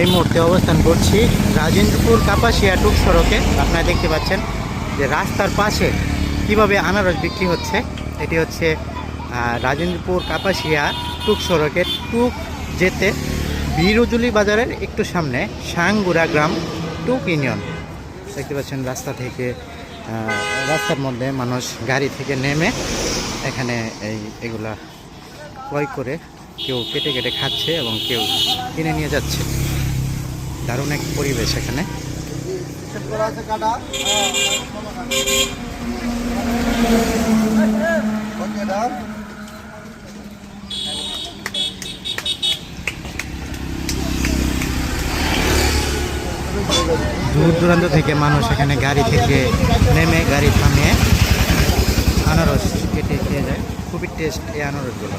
এই মুহূর্তে অবস্থান করছি রাজেন্দ্রপুর কাপাসিয়া টুক সড়কে। আপনারা দেখতে পাচ্ছেন যে রাস্তার পাশে কিভাবে আনারস বিক্রি হচ্ছে। এটি হচ্ছে রাজেন্দ্রপুর কাপাসিয়া টুক সড়কের টুক যেতে বীরজুলি বাজারের একটু সামনে সাংগুড়া গ্রাম টুক ইউনিয়ন। দেখতে পাচ্ছেন রাস্তা থেকে রাস্তার মধ্যে মানুষ গাড়ি থেকে নেমে এখানে এগুলা ক্রয় করে কেউ কেটে কেটে খাচ্ছে এবং কেউ কিনে নিয়ে যাচ্ছে। দারুণ এক পরিবেশ এখানে। দূর দূরান্ত থেকে মানুষ এখানে গাড়ি থেকে নেমে গাড়ি থামিয়ে আনারস কেটে খেয়ে যায়। খুবই টেস্ট এই আনারসগুলো।